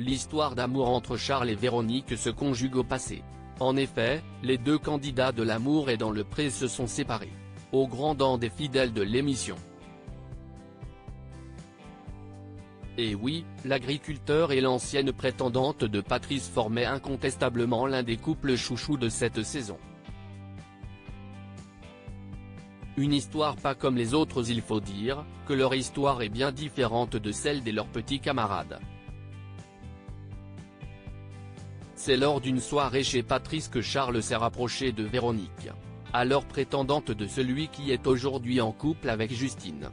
l'histoire d'amour entre Charles et Véronique se conjugue au passé. En effet, les deux candidats de l'amour et dans le pré se sont séparés. Au grand dam des fidèles de l'émission. Et oui, l'agriculteur et l'ancienne prétendante de Patrice formaient incontestablement l'un des couples chouchous de cette saison. Une histoire pas comme les autres, il faut dire, que leur histoire est bien différente de celle de leurs petits camarades. C'est lors d'une soirée chez Patrice que Charles s'est rapproché de Véronique, alors prétendante de celui qui est aujourd'hui en couple avec Justine.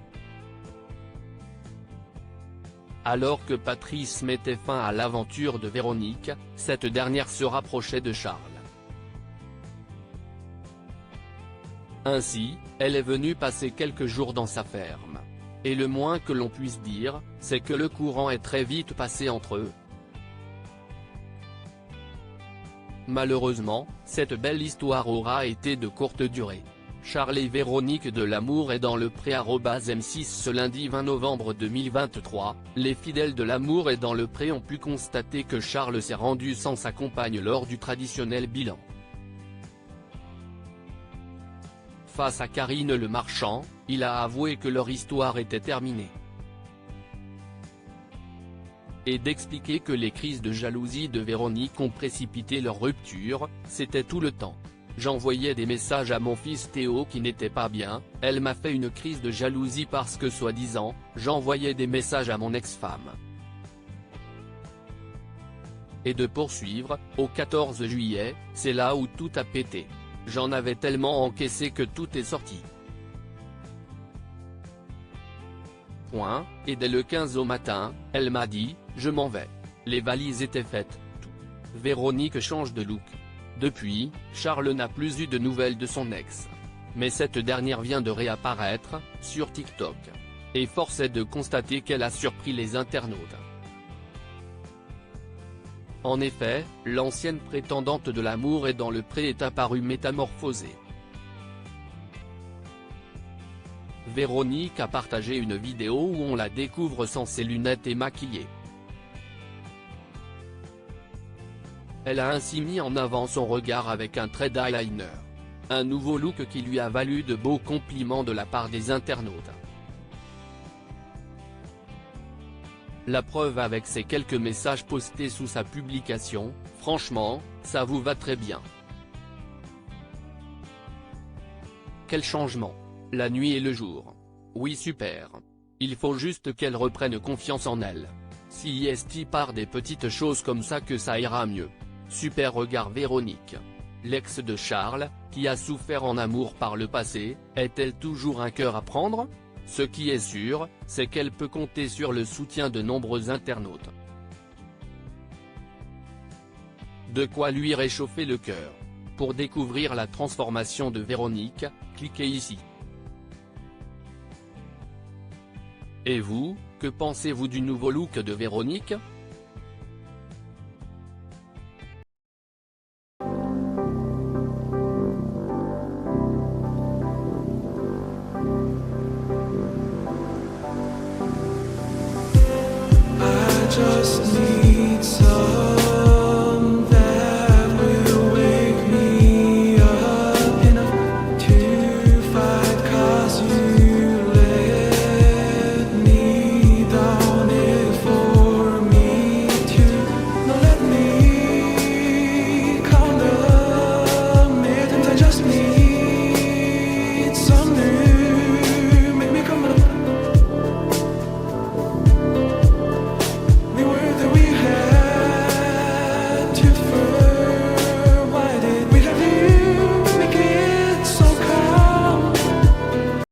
Alors que Patrice mettait fin à l'aventure de Véronique, cette dernière se rapprochait de Charles. Ainsi, elle est venue passer quelques jours dans sa ferme. Et le moins que l'on puisse dire, c'est que le courant est très vite passé entre eux. Malheureusement, cette belle histoire aura été de courte durée. Charles et Véronique de l'amour est dans le pré @M6 ce lundi 20 novembre 2023, les fidèles de l'amour est dans le pré ont pu constater que Charles s'est rendu sans sa compagne lors du traditionnel bilan. Face à Karine Le Marchand, il a avoué que leur histoire était terminée. Et d'expliquer que les crises de jalousie de Véronique ont précipité leur rupture, c'était tout le temps. J'envoyais des messages à mon fils Théo qui n'était pas bien, elle m'a fait une crise de jalousie parce que soi-disant, j'envoyais des messages à mon ex-femme. Et de poursuivre, au 14 juillet, c'est là où tout a pété. J'en avais tellement encaissé que tout est sorti. Et dès le 15 au matin, elle m'a dit, je m'en vais. Les valises étaient faites, tout. Véronique change de look. Depuis, Charles n'a plus eu de nouvelles de son ex. Mais cette dernière vient de réapparaître, sur TikTok. Et force est de constater qu'elle a surpris les internautes. En effet, l'ancienne prétendante de l'amour est dans le pré est apparue métamorphosée. Véronique a partagé une vidéo où on la découvre sans ses lunettes et maquillée. Elle a ainsi mis en avant son regard avec un trait d'eyeliner. Un nouveau look qui lui a valu de beaux compliments de la part des internautes. La preuve avec ces quelques messages postés sous sa publication, franchement, ça vous va très bien. Quel changement. La nuit et le jour. Oui super. Il faut juste qu'elle reprenne confiance en elle. Si est par des petites choses comme ça que ça ira mieux. Super regard Véronique. L'ex de Charles, qui a souffert en amour par le passé, est-elle toujours un cœur à prendre ? Ce qui est sûr, c'est qu'elle peut compter sur le soutien de nombreux internautes. De quoi lui réchauffer le cœur. Pour découvrir la transformation de Véronique, cliquez ici. Et vous, que pensez-vous du nouveau look de Véronique ?